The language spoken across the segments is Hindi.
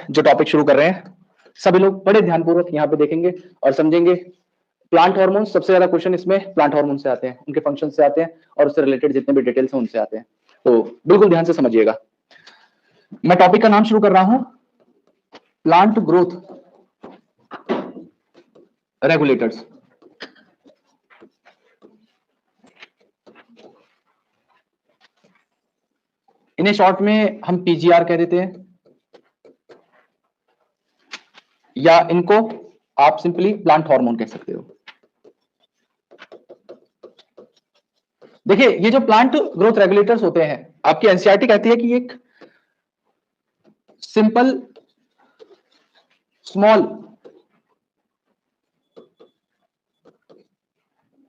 जो टॉपिक शुरू कर रहे हैं सभी लोग बड़े ध्यानपूर्वक यहाँ पे देखेंगे और समझेंगे। प्लांट हार्मोन, सबसे ज्यादा क्वेश्चन इसमें प्लांट हार्मोन से आते हैं, उनके फंक्शन से आते हैं और उससे रिलेटेड जितने भी डिटेल्स हैं उनसे आते हैं, तो बिल्कुल ध्यान से समझिएगा। मैं टॉपिक का नाम शुरू कर रहा हूं, प्लांट ग्रोथ रेगुलेटर्स। इन्हें शॉर्ट में हम पीजीआर कह देते हैं, या इनको आप सिंपली प्लांट हार्मोन कह सकते हो। देखिए, ये जो प्लांट ग्रोथ रेगुलेटर्स होते हैं, आपकी एनसीईआरटी कहती है कि एक सिंपल स्मॉल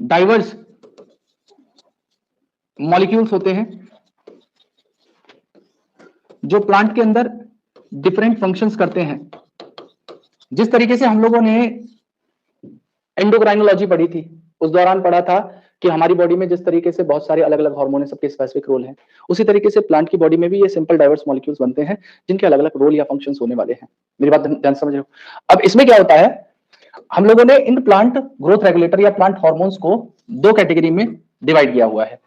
डाइवर्स मॉलिक्यूल्स होते हैं जो प्लांट के अंदर डिफरेंट फंक्शंस करते हैं। जिस तरीके से हम लोगों ने एंडोक्राइनोलॉजी पढ़ी थी, उस दौरान पढ़ा था कि हमारी बॉडी में जिस तरीके से बहुत सारे अलग अलग हार्मोन है, सबके स्पेसिफिक रोल हैं, उसी तरीके से प्लांट की बॉडी में भी ये सिंपल डाइवर्स मॉलिक्यूल्स बनते हैं जिनके अलग अलग रोल या फंक्शंस होने वाले हैं। मेरी बात ध्यान समझ रहे हो? अब इसमें क्या होता है, हम लोगों ने इन प्लांट ग्रोथ रेगुलेटर या प्लांट हार्मोन्स को दो कैटेगरी में डिवाइड किया हुआ है।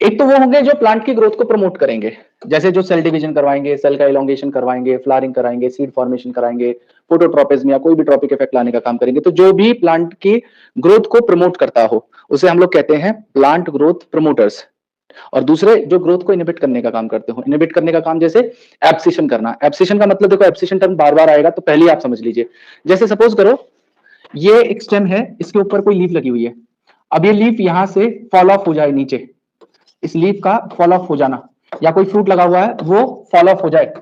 एक तो वो होंगे जो प्लांट की ग्रोथ को प्रमोट करेंगे, जैसे जो सेल डिवीजन करवाएंगे, सेल का एलोंगेशन करवाएंगे, फ्लावरिंग कराएंगे, सीड फॉर्मेशन कराएंगे, फोटोट्रोपिज्म या कोई भी ट्रॉपिक इफेक्ट लाने का काम करेंगे। तो जो भी प्लांट की ग्रोथ को प्रमोट करता हो उसे हम लोग कहते हैं प्लांट ग्रोथ प्रमोटर्स। और दूसरे जो ग्रोथ को इनहिबिट करने का काम करते हो, इनहिबिट करने का काम जैसे एब्सिशन करना। एब्सिशन का मतलब देखो, एब्सिशन टर्म बार बार आएगा तो पहले आप समझ लीजिए। जैसे सपोज करो ये एक स्टेम है, इसके ऊपर कोई लीफ लगी हुई है, अब ये लीफ यहां से फॉल ऑफ हो जाए नीचे, इस लीफ का फॉल ऑफ हो जाना, या कोई फ्रूट लगा हुआ है वो फॉल ऑफ हो जाए,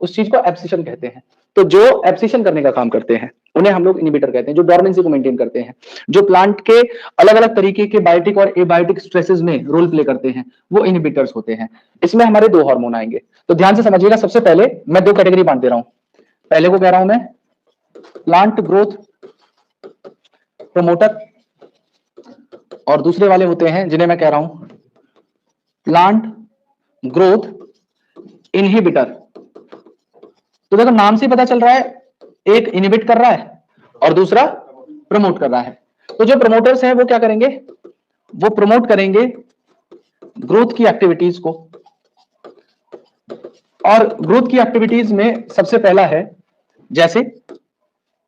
उस चीज को एब्सिशन कहते हैं। तो जो एब्सिशन करने का काम करते हैं उन्हें हम लोग इनहिबिटर कहते हैं, जो डोर्मेंसी को मेंटेन करते हैं, जो प्लांट के अलग अलग तरीके के बायोटिक और एबायोटिक स्ट्रेसेस में रोल प्ले करते हैं, वो इनहिबिटर्स होते हैं। इसमें हमारे दो हार्मोन आएंगे, तो ध्यान से समझिएगा। सबसे पहले मैं दो कैटेगरी बांट दे रहा हूं, पहले को कह रहा हूं मैं प्लांट ग्रोथ प्रमोटर, और दूसरे वाले होते हैं जिन्हें मैं कह रहा हूं प्लांट ग्रोथ इनहिबिटर। तो देखो, नाम से पता चल रहा है, एक इनहिबिट कर रहा है और दूसरा प्रमोट कर रहा है। तो जो प्रमोटर्स हैं वो क्या करेंगे, वो प्रमोट करेंगे ग्रोथ की एक्टिविटीज को। और ग्रोथ की एक्टिविटीज में सबसे पहला है जैसे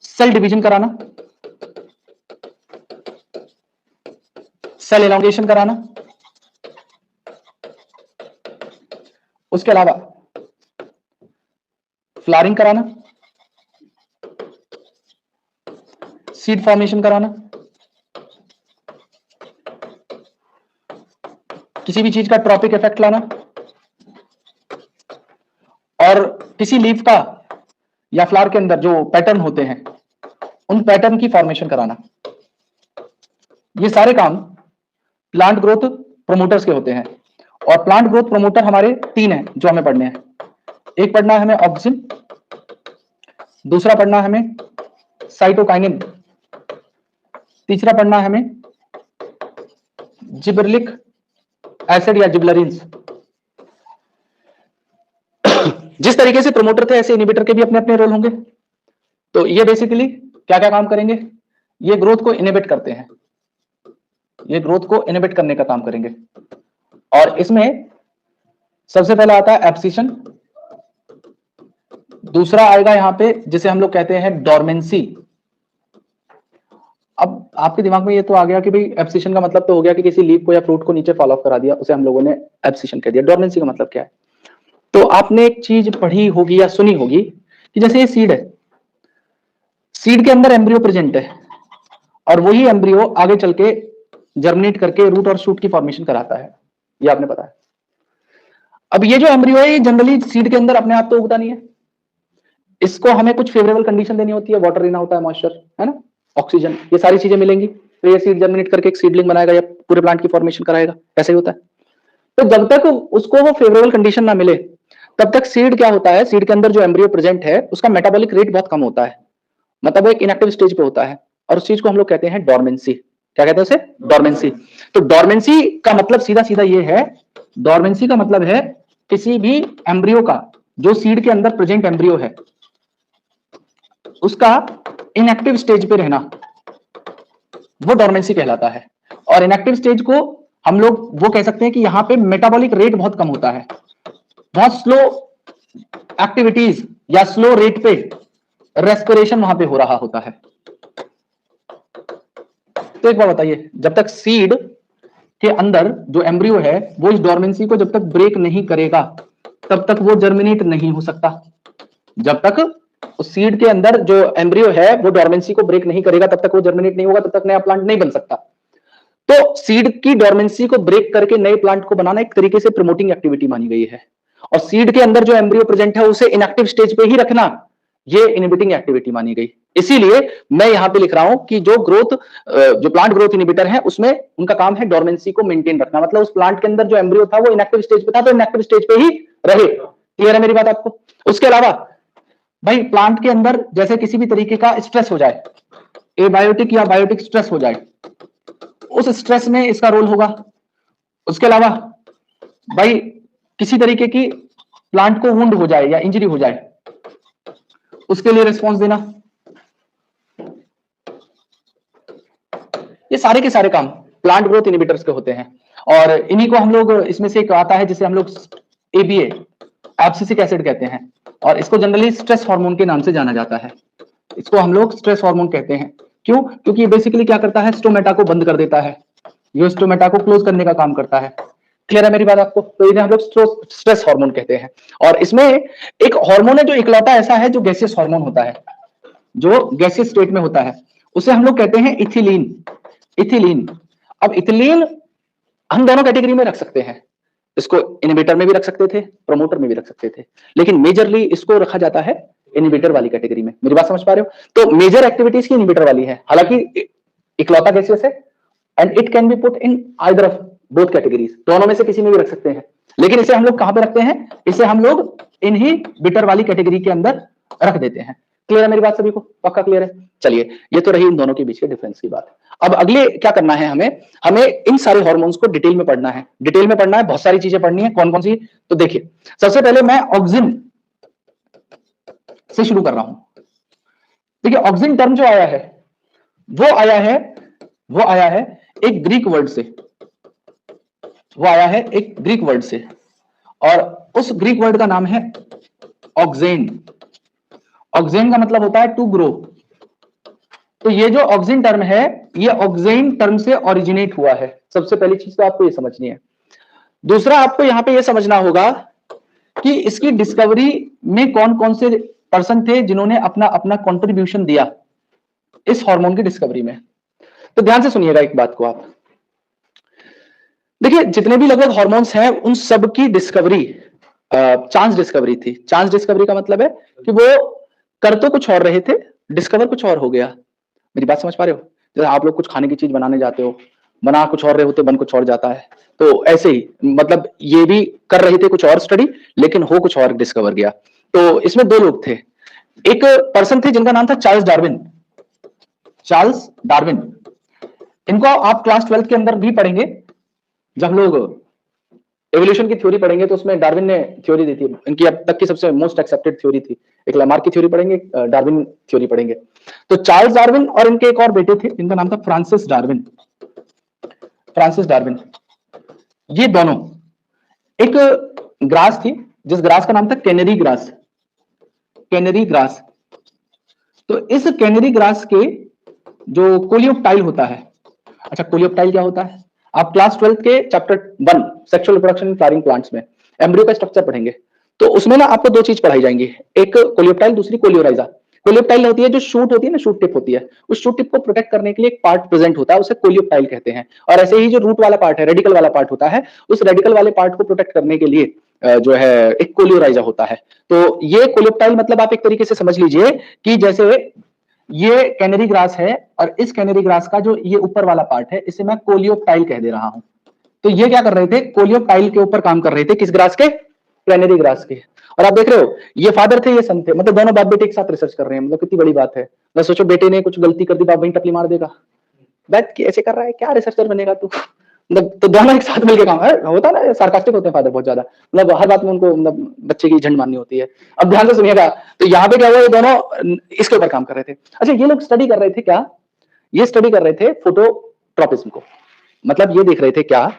सेल डिवीजन कराना, सेल एलोंगेशन कराना, उसके अलावा फ्लावरिंग कराना, सीड फॉर्मेशन कराना, किसी भी चीज का ट्रॉपिक इफेक्ट लाना, और किसी लीफ का या फ्लावर के अंदर जो पैटर्न होते हैं उन पैटर्न की फॉर्मेशन कराना। ये सारे काम प्लांट ग्रोथ प्रमोटर्स के होते हैं। और प्लांट ग्रोथ प्रमोटर हमारे तीन हैं जो हमें पढ़ने हैं। एक पढ़ना है हमें ऑक्सिन, दूसरा पढ़ना है हमें साइटोकाइनिन, तीसरा पढ़ना है हमें जिबरेलिक एसिड या जिबलरिन्स। जिस तरीके से प्रमोटर थे ऐसे इनहिबिटर के भी अपने अपने रोल होंगे। तो ये बेसिकली क्या क्या काम करेंगे, ये ग्रोथ को इनहिबिट करते हैं, ये ग्रोथ को इनहिबिट करने का काम करेंगे। और इसमें सबसे पहला आता है एब्सिशन, दूसरा आएगा यहां पे जिसे हम लोग कहते हैं डोर्मेंसी। अब आपके दिमाग में ये तो आ गया कि भाई एब्सिशन का मतलब तो हो गया कि किसी लीफ को या फ्रूट को नीचे फॉल ऑफ करा दिया, उसे हम लोगों ने एब्सिशन कह दिया। डोर्मेंसी का मतलब क्या है, तो आपने एक चीज पढ़ी होगी या सुनी होगी कि जैसे ये सीड है, सीड के अंदर एम्ब्रियो प्रेजेंट है और वही एम्ब्रियो आगे चल के जर्मिनेट करके रूट और शूट की फॉर्मेशन कराता है, ये आपने पता है। अब ये जो एम्ब्रियो है ये जनरली सीड के अंदर अपने आप तो उगता नहीं है, इसको हमें कुछ फेवरेबल कंडीशन देनी होती है, वाटर देना होता है, मॉइस्चर है ना, ऑक्सीजन, ये सारी चीजें मिलेंगी तो ये सीड जर्मिनेट करके एक सीडलिंग बनाएगा या पूरे प्लांट की फॉर्मेशन कराएगा, ऐसे ही होता है। तो जब तक उसको वो फेवरेबल कंडीशन ना मिले तब तक सीड क्या होता है, सीड के अंदर जो एम्ब्रियो प्रेजेंट है उसका मेटाबॉलिक रेट बहुत कम होता है, मतलब वो एक इनएक्टिव स्टेज पे होता है, और उस चीज को हम लोग कहते हैं डोर्मेंसी। क्या कहते हैं उसे, डोर्मेंसी। तो डोर्मेंसी का मतलब सीधा सीधा ये है, डोर्मेंसी का मतलब है किसी भी एम्ब्रियो का जो सीड के अंदर प्रेजेंट एम्ब्रियो है उसका इनएक्टिव स्टेज पे रहना वो डोर्मेंसी कहलाता है। और इनएक्टिव स्टेज को हम लोग वो कह सकते हैं कि यहां पे मेटाबॉलिक रेट बहुत कम होता है, बहुत स्लो एक्टिविटीज या स्लो रेट पे रेस्पिरेशन वहां पे हो रहा होता है। तो एक बात बताइए, जब तक सीड के अंदर जो एम्ब्रियो है वो इस डोर्मेंसी को जब तक ब्रेक नहीं करेगा तब तक वो जर्मिनेट नहीं हो सकता। जब तक उस सीड के अंदर जो एम्ब्रियो है वो डोर्मेंसी को ब्रेक नहीं करेगा तब तक वो जर्मिनेट नहीं होगा, तब तक नया प्लांट नहीं बन सकता। तो सीड की डोर्मेंसी को ब्रेक करके नए प्लांट को बनाना एक तरीके से प्रमोटिंग एक्टिविटी मानी गई है, और सीड के अंदर जो एम्ब्रियो प्रेजेंट है उसे इनएक्टिव स्टेज पे ही रखना ये इनहिबिटिंग एक्टिविटी मानी गई। इसीलिए मैं यहां पे लिख रहा हूं कि जो प्लांट ग्रोथ इनहिबिटर है उसमें उनका काम है डोर्मेंसी को मेंटेन रखना, मतलब उस प्लांट के अंदर जो एम्ब्रियो था वो इनएक्टिव स्टेज पे था तो इनएक्टिव स्टेज पे ही रहे। क्लियर है मेरी बात आपको? उसके अलावा भाई प्लांट के अंदर जैसे किसी भी तरीके का स्ट्रेस हो जाए, एबायोटिक या बायोटिक स्ट्रेस हो जाए, उस स्ट्रेस में इसका रोल होगा। उसके अलावा भाई किसी तरीके की प्लांट को वुंड हो जाए या इंजरी हो जाए उसके लिए रिस्पॉन्स देना, ये सारे के सारे काम प्लांट ग्रोथ इनहिबिटर्स के होते हैं। और इन्हीं को हम लोग इसमें से एक आता है जिसे हम लोग एबीए एब्सिसिक एसिड कहते हैं, और इसको जनरली स्ट्रेस हार्मोन के नाम से जाना जाता है। इसको हम लोग स्ट्रेस हार्मोन कहते हैं। क्यों? क्योंकि ये बेसिकली क्या करता है, स्टोमेटा को बंद कर देता है, ये स्टोमेटा को क्लोज करने का काम करता है। क्लियर है मेरी बात आपको? तो इन्हें हम लोग स्ट्रेस हार्मोन कहते हैं। और इसमें एक हार्मोन है जो इकलौता ऐसा है जो गैसियस हार्मोन होता है, जो गैसियस स्टेट में होता है, उसे हम लोग कहते हैं इथिलीन। इथिलीन, अब इथिलीन हम दोनों कैटेगरी में रख सकते हैं, इसको इनहिबिटर में भी रख सकते थे, प्रमोटर में भी रख सकते थे, लेकिन मेजरली इसको रखा जाता है इनहिबिटर वाली कैटेगरी में। मेरी बात समझ पा रहे हो? तो मेजर एक्टिविटीज की इनहिबिटर वाली है, हालांकि इकलौता गैसियस है and it can be put in either of both categories, दोनों में से किसी में भी रख सकते हैं, लेकिन इसे हम लोग कहां पे रखते हैं, इसे हम लोग इनहिबिटर वाली कैटेगरी के अंदर रख देते हैं। क्लियर है मेरी बात सभी को? पक्का क्लियर है? चलिए, ये तो रही इन दोनों के बीच के डिफरेंस की बात। अब अगले क्या करना है, हमें इन सारे हार्मोन्स को डिटेल में पढ़ना है। डिटेल में पढ़ना है, बहुत सारी चीजें पढ़नी है। कौन कौन सी? तो देखिए, सबसे पहले मैं ऑक्सिन से शुरू कर रहा हूं। देखिए, ऑक्सिन टर्म जो आया है वो आया है एक ग्रीक वर्ड से, वो आया है एक ग्रीक वर्ड से, और उस ग्रीक वर्ड का नाम है ऑक्सेन। ऑक्सेन का मतलब होता है टू ग्रो। तो ये जो ऑक्सिन टर्म है ये ऑक्सेन टर्म से ओरिजिनेट हुआ है। सबसे पहली चीज तो आपको ये समझनी है। दूसरा, आपको यहां पे ये समझना होगा कि इसकी डिस्कवरी में कौन कौन से पर्सन थे जिन्होंने अपना अपना कंट्रीब्यूशन दिया इस हार्मोन की डिस्कवरी में। तो ध्यान से सुनिएगा एक बात को आप। देखिए, जितने भी लगभग हार्मोन्स हैं उन सब की डिस्कवरी चांस डिस्कवरी थी। चांस डिस्कवरी का मतलब है कि वो कर तो कुछ और रहे थे, डिस्कवर कुछ और हो गया। मेरी बात समझ पा रहे हो? जैसे आप लोग कुछ खाने की चीज बनाने जाते हो, बना कुछ और रहे होते, बन कुछ और जाता है। तो ऐसे ही मतलब ये भी कर रहे थे कुछ और स्टडी, लेकिन हो कुछ और डिस्कवर गया। तो इसमें दो लोग थे। एक पर्सन थे जिनका नाम था चार्ल्स डार्विन। चार्ल्स डार्विन, इनको आप क्लास 12 के अंदर भी पढ़ेंगे। जब हम लोग एवोल्यूशन की थ्योरी पढ़ेंगे तो उसमें डार्विन ने थ्योरी दी थी, इनकी अब तक की सबसे मोस्ट एक्सेप्टेड थ्योरी थी। एक लामार्क की थ्योरी पढ़ेंगे, डार्विन थ्योरी पढ़ेंगे। तो चार्ल्स डार्विन और इनके एक और बेटे थे जिनका नाम था फ्रांसिस डार्विन। फ्रांसिस डार्विन, ये दोनों, एक ग्रास थी जिस ग्रास का नाम था कैनरी ग्रास। कैनरी ग्रास, तो इस कैनरी ग्रास के जो कोलियोप्टाइल होता है, अच्छा कोलियोप्टाइल क्या होता है? आप क्लास 12 के chapter 1 sexual reproduction in flowering plants में एम्ब्रियो का स्ट्रक्चर पढ़ेंगे। तो उसमें ना आपको दो चीज पढ़ाई जाएंगी, एक कोलियोप्टाइल, दूसरी कोलियोराइजा। कोलियोप्टाइल होती है जो शूट होती है ना, शूट टिप होती है, उस शूट टिप को प्रोटेक्ट करने के लिए एक पार्ट प्रेजेंट होता है, उसे कोलियोप्टाइल कहते हैं। और ऐसे ही जो रूट वाला पार्ट है, रेडिकल वाला पार्ट होता है, उस रेडिकल वाले पार्ट को प्रोटेक्ट करने के लिए जो है एक कोलियोराइजा होता है। तो ये कोलियोप्टाइल मतलब आप एक तरीके से समझ लीजिए कि जैसे ये कैनरी ग्रास है और इस कैनरी ग्रास का जो ये ऊपर वाला पार्ट है इसे मैं कोलियोप्टाइल कह दे रहा हूं। तो ये क्या कर रहे थे, कोलियोप्टाइल के ऊपर काम कर रहे थे, किस ग्रास के? कैनरी ग्रास के। और आप देख रहे हो ये फादर थे ये सन थे, मतलब दोनों बाप बेटे एक साथ रिसर्च कर रहे हैं, मतलब कितनी बड़ी बात है। मैं सोचो बेटे ने कुछ गलती कर दी, बाप वहीं टपली मार देगा, बैठ के ऐसे कर रहा है, क्या रिसर्चर बनेगा तू? मतलब तो दोनों एक साथ मिलके काम है, होता है ना, सार्कास्टिक होते हैं फादर बहुत ज्यादा, मतलब हर बात में उनको मतलब बच्चे की झंड मारनी होती है। अब ध्यान से सुनिएगा, तो यहाँ पे क्या हुआ, ये दोनों इसके ऊपर काम कर रहे थे। अच्छा, ये लोग स्टडी कर रहे थे क्या, ये स्टडी कर रहे थे फोटोट्रॉपिज्म को, मतलब ये देख रहे थे क्या,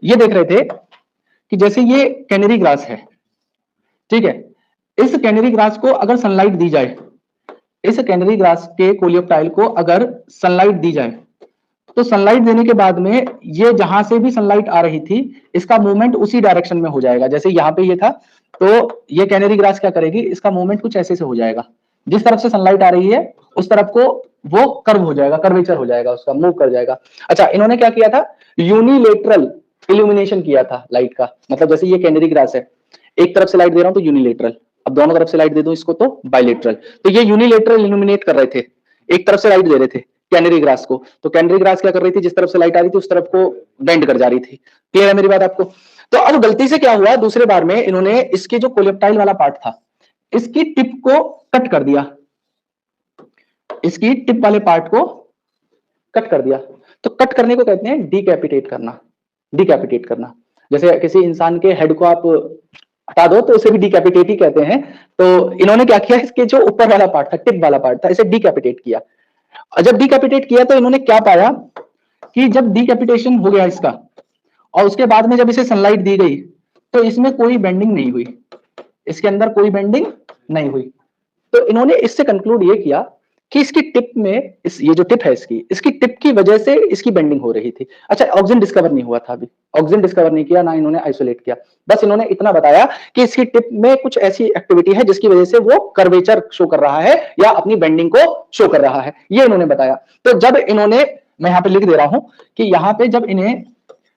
ये देख रहे थे कि जैसे ये कैनरी ग्रास है, ठीक है, इस कैनरी ग्रास को अगर सनलाइट दी जाए, इस कैनरी ग्रास के कोलियोप्टाइल को अगर सनलाइट दी जाए, तो सनलाइट देने के बाद में ये जहां से भी सनलाइट आ रही थी, इसका मूवमेंट उसी डायरेक्शन में हो जाएगा। जैसे यहां पे ये था, तो ये कैनरी ग्रास क्या करेगी, इसका मूवमेंट कुछ ऐसे से हो जाएगा, जिस तरफ से सनलाइट आ रही है उस तरफ को वो कर्व हो जाएगा, कर्वेचर हो जाएगा, उसका मूव कर जाएगा। अच्छा, इन्होंने क्या किया था, यूनिलेटरल इल्यूमिनेशन किया था लाइट का, मतलब जैसे ये कैनरी ग्रास है, एक तरफ से लाइट दे रहा हूं तो यूनिलेटरल, अब दोनों तरफ से लाइट दे दूं इसको तो बाइलेटरल। तो ये यूनिलेटरल इल्यूमिनेट कर रहे थे, एक तरफ से लाइट दे रहे थे कैनरी ग्रास को, तो कैनरी ग्रास क्या कर रही थी, जिस तरफ से लाइट आ रही थी उस तरफ को बेंड कर जा रही थी। क्लियर है मेरी बात आपको? तो अब गलती से क्या हुआ, दूसरे बार में इन्होंने इसके जो कोलेप्टाइल वाला पार्ट था, इसकी टिप को कट कर दिया, इसकी टिप वाले पार्ट को कट कर दिया। तो कट करने को कहते हैं डिकैपिटेट करना, डिकैपिटेट करना। जैसे किसी इंसान के हेड को आप हटा दो तो उसे भी डिकैपिटेट ही कहते हैं। तो इन्होंने क्या किया, इसके जो ऊपर वाला पार्ट था, टिप वाला पार्ट था, इसे डिकैपिटेट किया। और जब डिकैपिटेट किया तो इन्होंने क्या पाया कि जब डिकैपिटेशन हो गया इसका, और उसके बाद में जब इसे सनलाइट दी गई, तो इसमें कोई बेंडिंग नहीं हुई, इसके अंदर कोई बेंडिंग नहीं हुई। तो इन्होंने इससे कंक्लूड ये किया कि इसकी टिप में, ये जो टिप है इसकी टिप की वजह से इसकी बेंडिंग हो रही थी। अच्छा, ऑक्सीजन डिस्कवर नहीं हुआ था अभी, ऑक्सीजन डिस्कवर नहीं किया, ना इन्होंने आइसोलेट किया, बस इन्होंने इतना बताया कि इसकी टिप में कुछ ऐसी एक्टिविटी है जिसकी वजह से वो कर्वेचर शो कर रहा है या अपनी बेंडिंग को शो कर रहा है, ये इन्होंने बताया। तो जब इन्होंने, मैं यहां पे लिख दे रहा हूं कि यहां पे जब इन्हें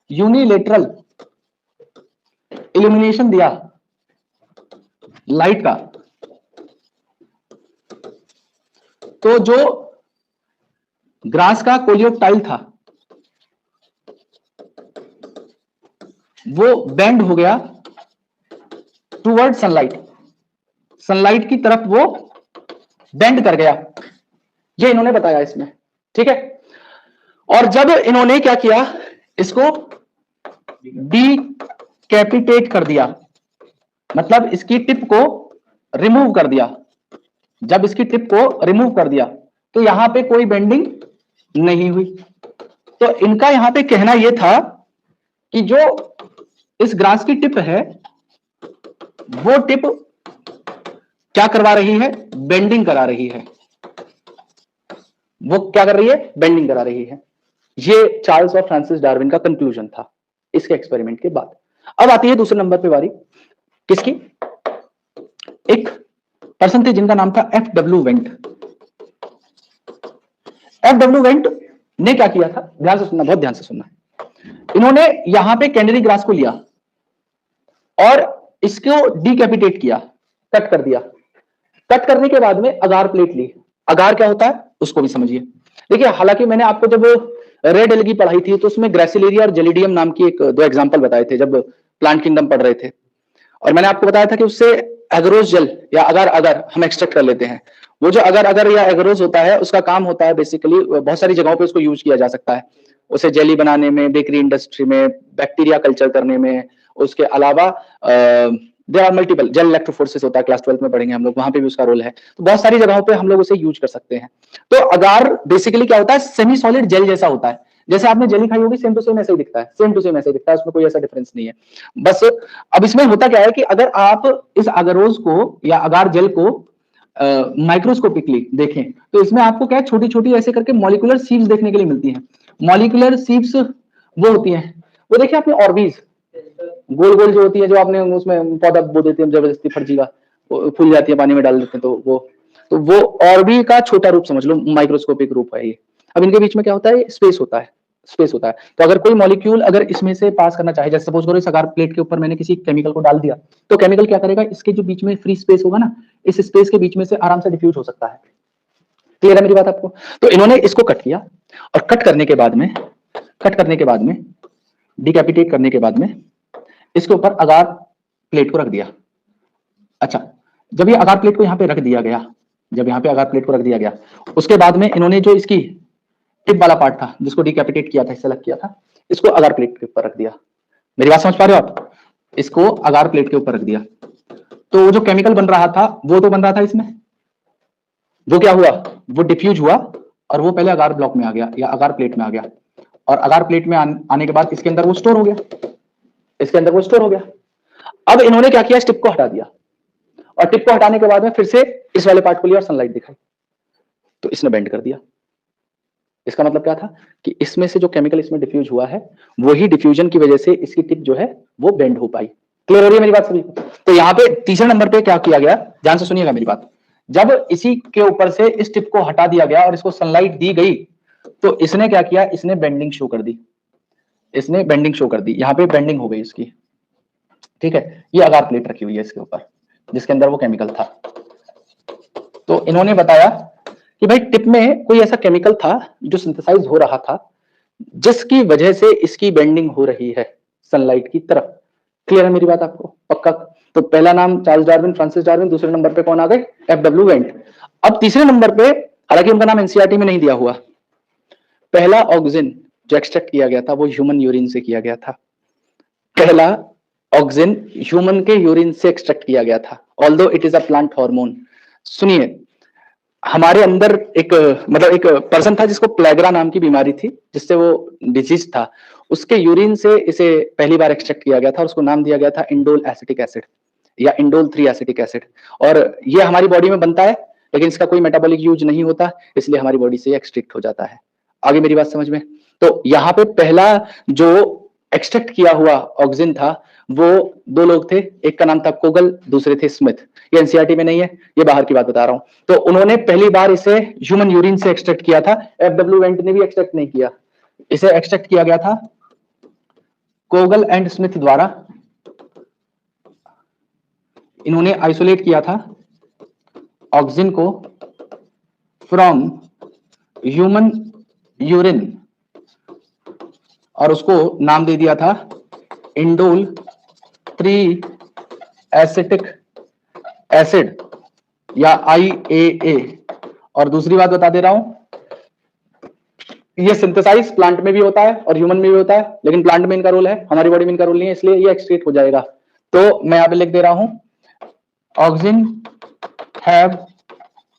यूनिलेटरल इल्यूमिनेशन दिया लाइट का, तो जो ग्रास का कोलियोप्टाइल था वो बेंड हो गया टुवर्ड सनलाइट, सनलाइट की तरफ वो बेंड कर गया, ये इन्होंने बताया इसमें, ठीक है। और जब इन्होंने क्या किया, इसको डीकैपिटेट कर दिया, मतलब इसकी टिप को रिमूव कर दिया, जब इसकी टिप को रिमूव कर दिया तो यहां पे कोई बेंडिंग नहीं हुई। तो इनका यहां पे कहना यह था कि जो इस ग्रास की टिप है वो टिप क्या करवा रही है, बेंडिंग करा रही है, वो क्या कर रही है, बेंडिंग करा रही है। ये चार्ल्स और फ्रांसिस डार्विन का कंक्लूजन था इसके एक्सपेरिमेंट के बाद। अब आती है दूसरे नंबर पे बारी, किसकी, एक पर्सन थे जिनका नाम था एफ.डब्ल्यू. वेंट। एफ.डब्ल्यू. वेंट ने क्या किया था, ध्यान से सुनना, बहुत ध्यान से सुनना। इन्होंने यहां पे कैनरी ग्रास को लिया और इसको डीकैपिटेट किया, कट कर दिया। कट करने के बाद में अगार प्लेट ली। अगार क्या होता है उसको भी समझिए। देखिए, हालांकि मैंने आपको जब रेड एल्गी पढ़ाई थी तो उसमें ग्रेसिलेरिया और जेलिडियम नाम की एक दो एग्जांपल बताए थे जब प्लांट किंगडम पढ़ रहे थे, और मैंने आपको बताया था कि उससे एगरोस जेल या अगर अगर हम एक्सट्रैक्ट कर लेते हैं। वो जो अगर अगर या एगरोस होता है उसका काम होता है बेसिकली, बहुत सारी जगहों पे उसको यूज किया जा सकता है, उसे जेली बनाने में, बेकरी इंडस्ट्री में, बैक्टीरिया कल्चर करने में। उसके अलावा there are multiple, gel electrophoresis होता है, क्लास 12 में पढ़ेंगे हम लोग, वहां पे भी उसका रोल है। तो बहुत सारी जगहों पे हम लोग उसे यूज कर सकते हैं। तो अगार बेसिकली क्या होता है, सेमी सॉलिड जेल जैसा होता है, जैसे आपने जेली खाई होगी सेम टू सेम ऐसे ही दिखता है, सेम टू सेम ऐसे ही दिखता है, उसमें कोई ऐसा डिफरेंस नहीं है बस। अब इसमें होता क्या है कि अगर आप इस अगरोज को या अगार जेल को माइक्रोस्कोपिकली देखें तो इसमें आपको क्या है, छोटी छोटी ऐसे करके मॉलिक्यूलर सीव्स देखने के लिए मिलती हैं। मॉलिक्यूलर सीव्स वो होती हैं, वो देखिए आपने ऑर्बीज गोल गोल जो होती है, जो आपने उसमें पौधा बो देते हैं जबरदस्ती फर्जी का, फूल जाती है, पानी में डाल देते हैं, तो वो ऑर्बी का छोटा रूप समझ लो, माइक्रोस्कोपिक रूप है ये। अब इनके बीच में क्या होता है, स्पेस होता है, स्पेस होता है। तो अगर कोई मॉलिक्यूल अगर इसमें से पास करना चाहे, जैसे सपोज करो इस अगार प्लेट के ऊपर मैंने किसी केमिकल को डाल दिया, तो केमिकल क्या करेगा, इसके जो बीच में फ्री स्पेस होगा ना, इस स्पेस के बीच में से आराम से डिफ्यूज हो सकता है। क्लियर है मेरी बात आपको? तो इन्होंने इसको कट किया और कट करने के बाद में डिकैपिटेट करने के बाद में इसके ऊपर अगार प्लेट को रख दिया। अच्छा, जब ये अगार प्लेट को यहाँ पे रख दिया गया, जब यहाँ पे अगार प्लेट को रख दिया गया, उसके बाद में इन्होंने जो इसकी टिप वाला पार्ट था जिसको डिकैपिटेट किया था, इससे अलग किया था, इसको अगार प्लेट के ऊपर रख दिया। मेरी बात समझ पा रहे हो आप? इसको अगार प्लेट के ऊपर रख दिया तो वो जो केमिकल बन रहा था वो तो बन रहा था इसमें, वो क्या हुआ, वो डिफ्यूज हुआ और वो पहले अगार ब्लॉक में आ गया या अगार प्लेट में आ गया, और अगार प्लेट में आने के बाद इसके अंदर वो स्टोर हो गया, इसके अंदर वो स्टोर हो गया। अब इन्होंने क्या किया, इस टिप को हटा दिया, और टिप को हटाने के बाद में फिर से इस वाले पार्ट को लिया और सनलाइट दिखाई, तो इसने बेंड कर दिया। इसका मतलब क्या था कि इसमें से जो केमिकल इसमें डिफ्यूज हुआ है वही डिफ्यूजन की वजह से इसकी टिप जो है वो बेंड हो पाई। क्लियर हो रही है मेरी बात सभी को? तो यहाँ पे तीसरे नंबर पे क्या किया गया, ध्यान से सुनिएगा मेरी बात, जब इसी के ऊपर से इस टिप को हटा दिया गया और इसको सनलाइट दी गई तो इसने क्या किया, इसने बेंडिंग शो कर दी, इसने बेंडिंग शो कर दी, यहाँ पे बेंडिंग हो गई इसकी, ठीक है। ये अगार प्लेट रखी हुई है इसके ऊपर जिसके अंदर वो केमिकल था। तो इन्होंने बताया कि भाई टिप में कोई ऐसा केमिकल था जो सिंथेसाइज हो रहा था जिसकी वजह से इसकी बेंडिंग हो रही है सनलाइट की तरफ। क्लियर है मेरी बात आपको? पक्का? तो पहला नाम चार्ल्स डार्विन, फ्रांसिस डार्विन, दूसरे नंबर पे कौन आ गए, एफ.डब्ल्यू. वेंट। अब तीसरे नंबर पे, हालांकि उनका नाम एनसीईआरटी में नहीं दिया हुआ, पहला ऑक्सिन जो एक्सट्रैक्ट किया गया था वो ह्यूमन यूरिन से किया गया था। पहला ऑक्सिन ह्यूमन के यूरिन से एक्सट्रैक्ट किया गया था, although it is a plant hormone. सुनिए, हमारे अंदर एक मतलब एक पर्सन था जिसको प्लेग्रा नाम की बीमारी थी, जिससे वो डिजीज था, उसके यूरिन से इसे पहली बार एक्सट्रैक्ट किया गया था और उसको नाम दिया गया था इंडोल एसिटिक एसिड या इंडोल 3 एसिटिक एसिड। और ये हमारी बॉडी में बनता है लेकिन इसका कोई मेटाबॉलिक यूज नहीं होता, इसलिए हमारी बॉडी से एक्सट्रैक्ट हो जाता है। आगे मेरी बात समझ में? तो यहाँ पे पहला जो एक्सट्रैक्ट किया हुआ ऑक्सिन था वो दो लोग थे, एक का नाम था कोगल, दूसरे थे स्मिथ। ये एनसीईआरटी में नहीं है, ये बाहर की बात बता रहा हूं। तो उन्होंने पहली बार इसे ह्यूमन यूरिन से एक्सट्रैक्ट किया था, एफ.डब्ल्यू. वेंट ने भी एक्सट्रैक्ट नहीं किया, इसे एक्सट्रैक्ट किया गया था कोगल एंड स्मिथ द्वारा। इन्होंने आइसोलेट किया था ऑक्सिन को फ्रॉम ह्यूमन यूरिन और उसको नाम दे दिया था इंडोल 3 एसिटिक एसिड या IAA। और दूसरी बात बता दे रहा हूं, ये सिंथेसाइज प्लांट में भी होता है और ह्यूमन में भी होता है, लेकिन प्लांट में इनका रोल है, हमारी बॉडी में इनका रोल नहीं है, इसलिए ये एक्सक्रीट हो जाएगा। तो मैं यहां पे लिख दे रहा हूं, auxin have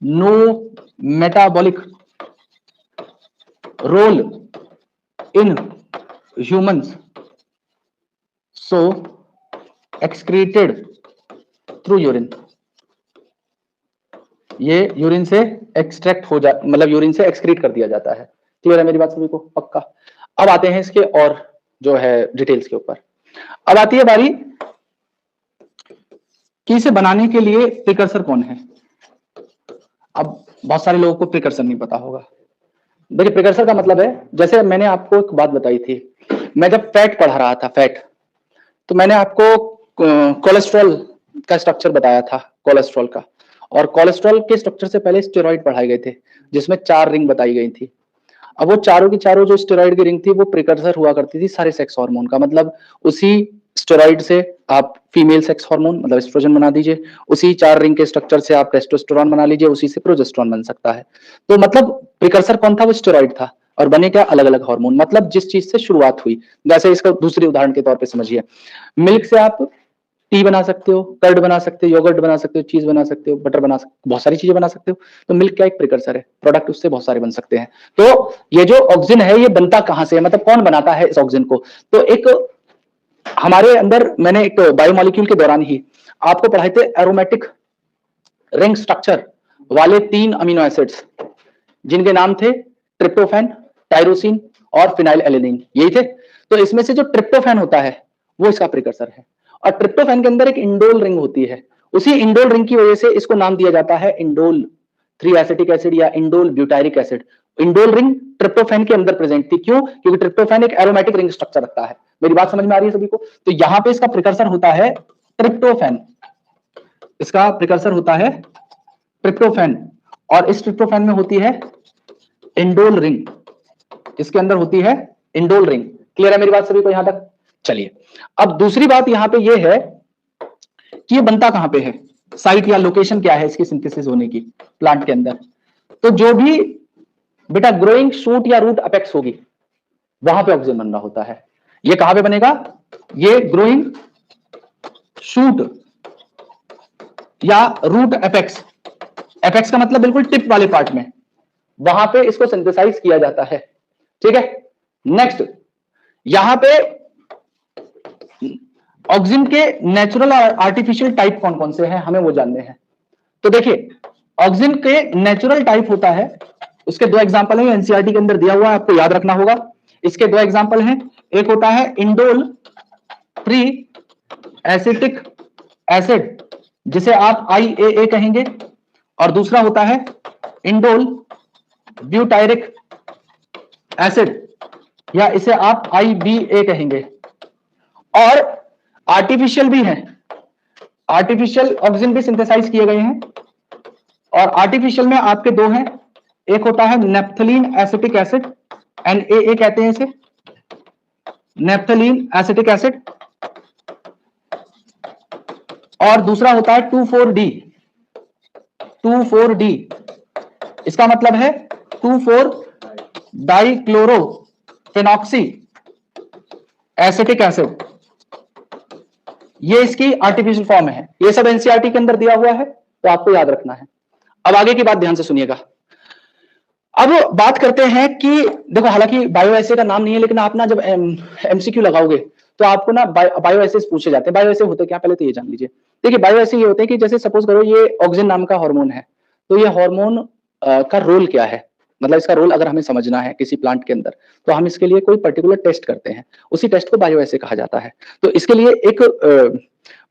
no metabolic role in humans, so excreted through urine. ये यूरिन से एक्सट्रैक्ट हो जा मतलब यूरिन से एक्सक्रीट कर दिया जाता है। क्लियर है मेरी बात सभी को? पक्का? अब आते हैं इसके और जो है डिटेल्स के ऊपर। अब आती है बारी कि इसे बनाने के लिए प्रिकर्सर कौन है। अब बहुत सारे लोगों को प्रिकर्सर नहीं पता होगा। देखिए, प्रिकर्सर का मतलब है, जैसे मैंने आपको एक बात बताई थी, मैं जब फैट पढ़ा रहा था, फैट, तो मैंने आपको कोलेस्ट्रॉल का स्ट्रक्चर बताया था, कोलेस्ट्रॉल का, और कोलेस्ट्रॉल के स्ट्रक्चर से पहले स्टेरॉइड पढ़ाए गए थे जिसमें 4 रिंग बताई गई थी। अब वो चारों की चारों जो स्टेरॉइड की रिंग थी वो प्रिकर्सर हुआ करती थी सारे सेक्स हार्मोन का। मतलब उसी स्टेरॉइड से आप फीमेल सेक्स हार्मोन मतलब एस्ट्रोजन बना दीजिए, उसी 4 रिंग के स्ट्रक्चर से आप टेस्टोस्टेरोन बना लीजिए, उसी से प्रोजेस्टेरोन बन सकता है। तो मतलब प्रिकर्सर कौन था? वो स्टेरॉइड था। और बने क्या? अलग अलग हार्मोन। मतलब जिस चीज से शुरुआत हुई, जैसे इसका दूसरे उदाहरण के तौर पे समझिए, मिल्क से आप टी बना सकते हो, कर्ड बना सकते हो, योगर्ट बना सकते हो, चीज बना सकते हो, बटर बना सकते हो, बहुत सारी चीजें बना सकते हो। तो मिल्क क्या एक प्रिकर्सर है, प्रोडक्ट उससे बहुत सारे बन सकते हैं। तो ये जो ऑक्सिन है ये बनता कहां से है, मतलब कौन बनाता है इस ऑक्सिन को? तो एक हमारे अंदर, मैंने एक बायोमोलिक्यूल के दौरान ही आपको पढ़ाए थे एरोमेटिक रिंग स्ट्रक्चर वाले 3 अमीनो एसिड्स, जिनके नाम थे ट्रिप्टोफैन, टायरोसिन और फिनाइल एलेनिन, यही थे। तो इसमें से जो ट्रिप्टोफैन होता है वो इसका प्रिकर्सर है, और ट्रिप्टोफैन के अंदर एक इंडोल रिंग होती है, उसी इंडोल रिंग की वजह से इसको नाम दिया जाता है इंडोल 3 एसिटिक एसिड या indole butyric acid. Indole ring tryptophan के अंदर प्रेजेंट थी, क्यों? क्योंकि ट्रिप्टोफैन एक एरोमेटिक रिंग स्ट्रक्चर रखता है। मेरी बात समझ में आ रही है सभी को? तो यहां पे इसका प्रिकर्सर होता है ट्रिप्टोफैन, इसका प्रिकर्सर होता है ट्रिप्टोफैन, और इस ट्रिप्टोफैन में होती है इंडोल रिंग, इसके अंदर होती है इंडोल रिंग। क्लियर है मेरी बात सभी को यहां तक? चलिए, अब दूसरी बात यहां पे ये है कि ये बनता कहां पे है, साइट या लोकेशन क्या है इसकी सिंथेसिस होने की प्लांट के अंदर। तो जो भी बेटा ग्रोइंग शूट या रूट अपेक्स होगी, वहां पे ऑक्सीजन बन रहा होता है। ये कहां पे बनेगा? ये ग्रोइंग शूट या रूट एपेक्स, एपेक्स का मतलब बिल्कुल टिप वाले पार्ट में, वहां पे इसको सिंथेसाइज किया जाता है। ठीक है, नेक्स्ट यहां पे ऑक्सीजन के नेचुरल और आर्टिफिशियल टाइप कौन कौन से हैं, हमें वो जानने हैं। तो देखिए, ऑक्सीजन के नेचुरल टाइप होता है, उसके दो एग्जांपल हैं, एनसीईआरटी के अंदर दिया हुआ है, आपको याद रखना होगा। इसके दो एग्जांपल हैं, एक होता है इंडोल फ्री एसिटिक एसिड, जिसे आप IAA कहेंगे, और दूसरा होता है इंडोल ब्यूटायरिक एसिड, या इसे आप IBA कहेंगे। और आर्टिफिशियल भी है, आर्टिफिशियल ऑक्सीजन भी सिंथेसाइज किए गए हैं, और आर्टिफिशियल में आपके दो हैं, एक होता है नेप्थलीन एसिटिक एसिड, NaA कहते हैं इसे, नेप्थलीन एसिटिक एसिड, और दूसरा होता है 2,4-D, 2,4-D, इसका मतलब है 2,4-डाइक्लोरोफेनॉक्सी एसिटिक एसिड, ये इसकी आर्टिफिशियल फॉर्म है। ये सब एनसीईआरटी के अंदर दिया हुआ है, तो आपको याद रखना है। अब आगे की बात ध्यान से सुनिएगा। अब बात करते हैं कि देखो, हालांकि बायोएसे का नाम नहीं है, लेकिन आप ना जब MCQ लगाओगे तो आपको ना बायोएसेस पूछे जाते हैं। बायोएसे होते क्या, पहले तो ये जान लीजिए। देखिए, बायोएसे ये होते हैं कि जैसे सपोज करो ये ऑक्सीजन नाम का हार्मोन है, तो ये हार्मोन का रोल क्या है, मतलब इसका रोल अगर हमें समझना है किसी प्लांट के अंदर, तो हम इसके लिए कोई पर्टिकुलर टेस्ट करते हैं, उसी टेस्ट को बायोएसे कहा जाता है। तो इसके लिए एक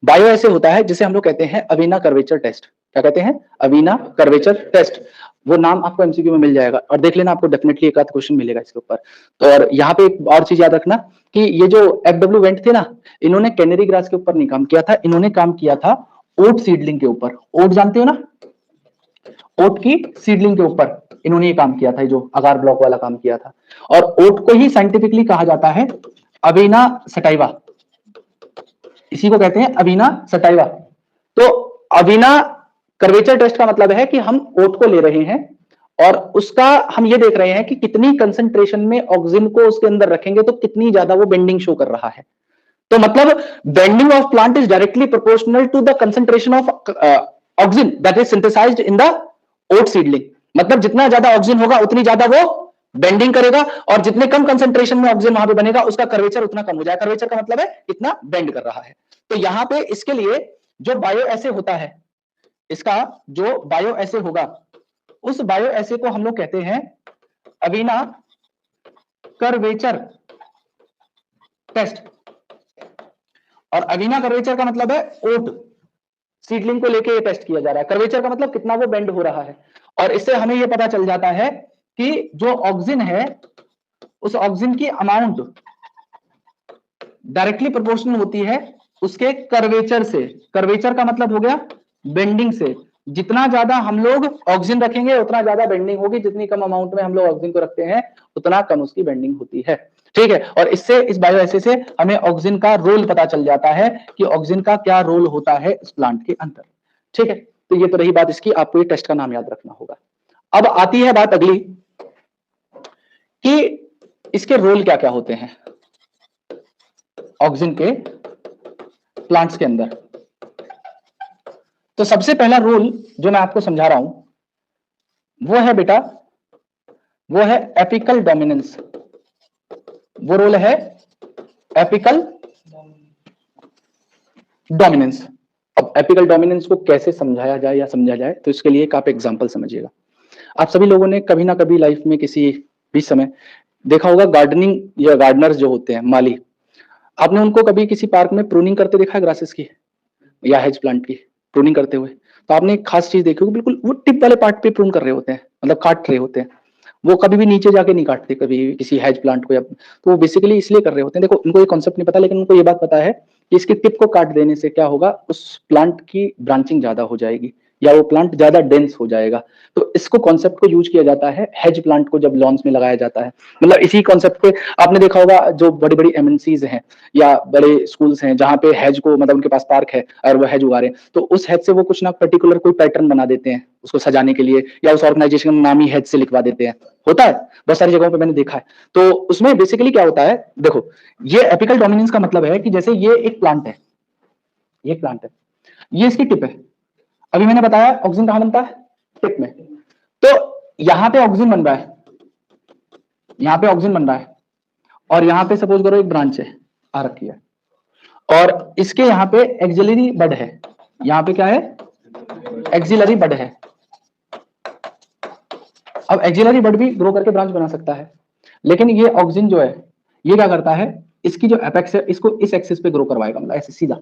बायोएसे होता है जिसे हम लोग कहते हैं अवीना कर्वेचर टेस्ट। क्या कहते हैं? अवीना कर्वेचर टेस्ट। वो नाम आपको MCQ में मिल जाएगा, और देख लेना, आपको डेफिनेटली एक आध क्वेश्चन मिलेगा इसके ऊपर। तो और यहाँ पे एक और चीज याद रखना कि ये जो FW वेंट थे ना, इन्होंने कैनरी ग्रास के ऊपर नहीं काम किया था, इन्होंने काम किया था ओट सीडलिंग के ऊपर। ओट जानते हो ना, ओट की सीडलिंग के ऊपर इन्होंने ये काम किया था, जो अगार ब्लॉक वाला काम किया था। और ओट को ही साइंटिफिकली कहा जाता है अवीना सटाइवा, इसी को कहते हैं अवीना सटाइवा। तो अवीना कर्वेचर टेस्ट का मतलब है कि हम ओट को ले रहे हैं और उसका हम ये देख रहे हैं कि कितनी कंसंट्रेशन में ऑक्सीजन को उसके अंदर रखेंगे तो कितनी ज्यादा वो बेंडिंग शो कर रहा है। तो मतलब bending of plant is directly proportional to the concentration of oxygen that is synthesised in the oat seedling. मतलब जितना ज्यादा ऑक्सीजन होगा उतनी ज्यादा वो बेंडिंग करेगा, और जितने कम कंसंट्रेशन में ऑक्सीजन वहां पे बनेगा उसका कर्वेचर उतना कम हो जाएगा। कर्वेचर का मतलब है कितना बेंड कर रहा है। तो यहां पे इसके लिए जो बायोएसे होता है, इसका जो बायोएसे होगा, उस बायोएसे को हम लोग कहते हैं अवीना कर्वेचर टेस्ट। और अवीना कर्वेचर का मतलब है ओट सीडलिंग को लेके ये टेस्ट किया जा रहा है। कर्वेचर का मतलब कितना वो बेंड हो रहा है, और इससे हमें ये पता चल जाता है कि जो ऑक्सीजन है उस ऑक्सीजन की अमाउंट डायरेक्टली प्रोपोर्शनल होती है उसके कर्वेचर से। कर्वेचर का मतलब हो गया बेंडिंग से। जितना ज्यादा हम लोग ऑक्सीजन रखेंगे उतना ज्यादा बेंडिंग होगी, जितनी कम अमाउंट में हम लोग ऑक्सीजन को रखते हैं उतना कम उसकी बेंडिंग होती है। ठीक है, और इससे इस बायोएसे से हमें ऑक्सीजन का रोल पता चल जाता है कि ऑक्सीजन का क्या रोल होता है इस प्लांट के अंदर। ठीक है, तो ये तो रही बात इसकी, आपको ये टेस्ट का नाम याद रखना होगा। अब आती है बात अगली कि इसके रोल क्या क्या होते हैं ऑक्सीजन के प्लांट्स के अंदर। तो सबसे पहला रोल जो मैं आपको समझा रहा हूं वो है बेटा, वो है एपिकल डोमिनेंस। वो रोल है एपिकल डोमिनेंस। अब एपिकल डोमिनेंस को कैसे समझाया जाए या समझा जाए, तो इसके लिए एक आप एग्जांपल समझिएगा। आप सभी लोगों ने कभी ना कभी लाइफ में किसी भी समय देखा होगा गार्डनिंग या गार्डनर्स जो होते हैं, माली, आपने उनको कभी किसी पार्क में प्रूनिंग करते देखा है ग्रासेस की या हेज प्लांट की प्रूनिंग करते हुए? तो आपने एक खास चीज देखी होगी, बिल्कुल वो टिप वाले पार्ट पे प्रून कर रहे होते हैं, मतलब काट रहे होते हैं। वो कभी भी नीचे जाके नहीं काटते कभी किसी हेज प्लांट को, या तो वो बेसिकली इसलिए कर रहे होते हैं। देखो, उनको ये कॉन्सेप्ट नहीं पता, लेकिन उनको ये बात पता है कि इसकी टिप को काट देने से क्या होगा, उस प्लांट की ब्रांचिंग ज्यादा हो जाएगी। या वो प्लांट ज्यादा डेंस हो जाएगा। तो इसको कॉन्सेप्ट को यूज किया जाता है हेज प्लांट को जब लॉन्स में लगाया जाता है। मतलब इसी कॉन्सेप्ट पे आपने देखा होगा जो बड़ी बड़ी एमएनसीज हैं या बड़े स्कूल्स हैं जहां पे हेज को मतलब उनके पास पार्क है और वो हेज उगा रहे हैं, तो उस हेज से वो कुछ ना पर्टिकुलर कोई पैटर्न बना देते हैं उसको सजाने के लिए, या उस ऑर्गेनाइजेशन का नाम ही हेज से लिखवा देते हैं। होता है बहुत सारी जगहों पे मैंने देखा है। तो उसमें बेसिकली क्या होता है, देखो ये एपिकल डोमिनेंस का मतलब है कि जैसे ये एक प्लांट है, ये प्लांट है, ये इसकी टिप है। अभी मैंने बताया ऑक्सीजन कहां बनता है, टिप में। तो यहां पे ऑक्सीजन बन रहा है, यहां पे ऑक्सीजन बन रहा है, और यहां पे सपोज करो एक ब्रांच है आ रखी है, और इसके यहां पे एक्सिलरी बड है, यहां पे क्या है, एक्सिलरी बड है। अब एक्सिलरी बड भी ग्रो करके ब्रांच बना सकता है, लेकिन ये ऑक्सीजन जो है ये क्या करता है, इसकी जो एपेक्स है इसको इस एक्सिस पे ग्रो करवाएगा, मतलब ऐसे सीधा,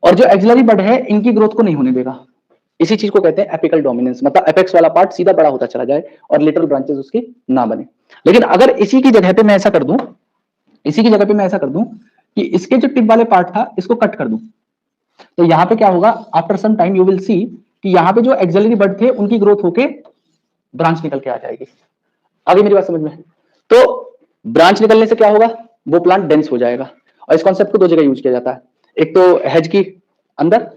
और जो एक्सिलरी बड है इनकी ग्रोथ को नहीं होने देगा। इसी चीज को कहते हैं एपिकल डोमिनेंस, मतलब एपेक्स वाला पार्ट सीधा बड़ा होता चला जाए और लिटरल ब्रांचेस उसकी ना बने। लेकिन अगर इसी की जगह पे मैं ऐसा कर दूं, इसी की जगह पे मैं ऐसा कर दूं कि इसके जो टिप वाले पार्ट था इसको कट कर दूं, तो यहां पे क्या होगा, after some time you will see कि यहां पे जो एक्सिलरी बड थे उनकी ग्रोथ होके ब्रांच निकल के आ जाएगी। आगे मेरी बात समझ में? तो ब्रांच निकलने से क्या होगा, वो प्लांट डेंस हो जाएगा। और इस कॉन्सेप्ट को दो जगह यूज किया जाता है, एक तो हेज की अंदर,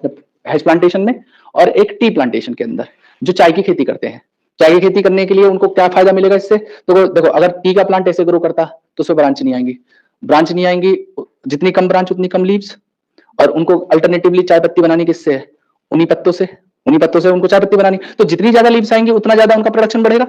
हेज प्लांटेशन में, और एक टी प्लांटेशन के अंदर, जो चाय की खेती करते हैं। चाय की खेती करने के लिए उनको क्या फायदा मिलेगा इससे, तो देखो अगर टी का प्लांट ऐसे ग्रो करता तो उसमें ब्रांच नहीं आएंगी, ब्रांच नहीं आएंगी, जितनी कम ब्रांच उतनी कम लीव्स, और उनको अल्टरनेटिवली चाय पत्ती बनानी किससे है, उन्हीं पत्तों से, उन्हीं पत्तों से उनको चाय पत्ती बनानी, तो जितनी ज्यादा लीव्स आएंगी उतना ज्यादा उनका प्रोडक्शन बढ़ेगा।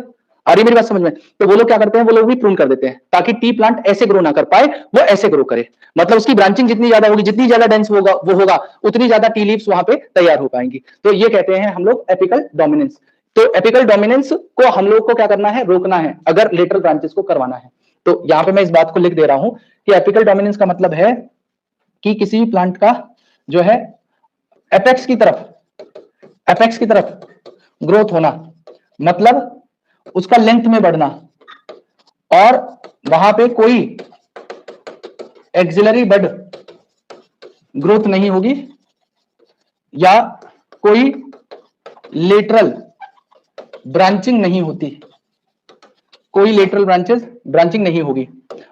आ रही मेरी बात समझ में? तो वो लोग क्या करते हैं, वो लोग भी प्रून कर देते हैं ताकि टी प्लांट ऐसे ग्रो ना कर पाए, वो ऐसे ग्रो करे। मतलब उसकी ब्रांचिंग जितनी ज्यादा होगी, जितनी ज्यादा डेंस होगा वो होगा, उतनी ज्यादा टी लीव्स वहां पे तैयार हो पाएंगी। तो ये कहते हैं हम लोग एपिकल डोमिनेंस। तो एपिकल डोमिनेंस को हम लोग को क्या करना है, रोकना है अगर लेटरल ब्रांचेस को करवाना है। तो यहां पे मैं इस बात को लिख दे रहा हूं कि एपिकल डोमिनेंस का मतलब है कि किसी भी प्लांट का जो है एपेक्स की तरफ, एपेक्स की तरफ ग्रोथ होना, मतलब उसका लेंथ में बढ़ना, और वहां पे कोई एक्सिलरी बड ग्रोथ नहीं होगी, या कोई लेटरल ब्रांचिंग नहीं होती, कोई लेटरल ब्रांचिंग नहीं होगी।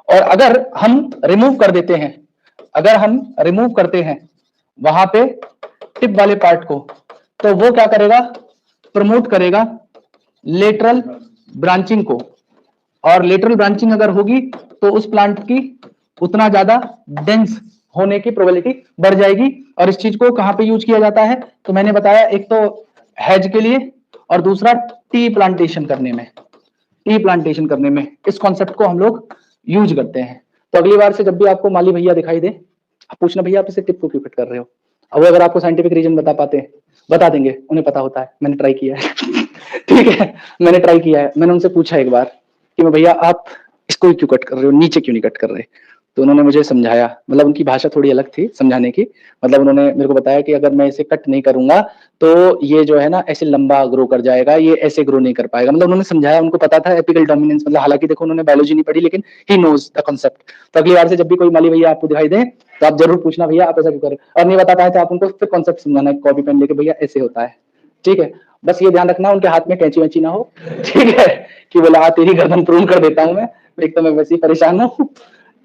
और अगर हम रिमूव कर देते हैं, अगर हम रिमूव करते हैं वहां पे टिप वाले पार्ट को, तो वो क्या करेगा, प्रमोट करेगा लेटरल ब्रांचिंग को, और लेटरल ब्रांचिंग अगर होगी तो उस प्लांट की उतना ज्यादा डेंस होने की प्रोबेबिलिटी बढ़ जाएगी। और इस चीज को कहां पे यूज किया जाता है, तो मैंने बताया एक तो हेज के लिए, और दूसरा टी प्लांटेशन करने में, टी प्लांटेशन करने में इस कॉन्सेप्ट को हम लोग यूज करते हैं। तो अगली बार से जब भी आपको माली भैया दिखाई दे, आप पूछना भैया आप इसे टिप को क्यों कट कर रहे हो। अब अगर आपको साइंटिफिक रीजन बता पाते हैं, बता देंगे, उन्हें पता होता है, मैंने ट्राई किया है ठीक है, मैंने ट्राई किया है, मैंने उनसे पूछा एक बार कि मैं भैया आप इसको क्यों कट कर रहे हो, नीचे क्यों नहीं कट कर रहे। तो उन्होंने मुझे समझाया, मतलब उनकी भाषा थोड़ी अलग थी समझाने की, मतलब उन्होंने मेरे को बताया कि अगर मैं इसे कट नहीं करूंगा तो ये जो है ना ऐसे लंबा ग्रो कर जाएगा, ये ऐसे ग्रो नहीं कर पाएगा। मतलब उन्होंने समझाया, उनको पता था एपिकल डोमिनेंस, मतलब हालांकि देखो उन्होंने बायोलॉजी नहीं पढ़ी लेकिन ही नोज द कॉन्सेप्ट। तो अगली बार से जब भी कोई माली भैया आपको दिखाई दे तो आप जरूर पूछना भैया आप ऐसा क्यों कर रहे हो, और नहीं बताता है तो आप उनको फिर कॉन्सेप्ट समझाना, कॉपी पेन लेके भैया ऐसे होता है, ठीक है। बस ये ध्यान रखना उनके हाथ में कैंची वैंची ना हो, ठीक है, कि बोला तेरी गर्दन प्रून कर देता हूं मैं, एक तो मैं वैसे ही परेशान हूं।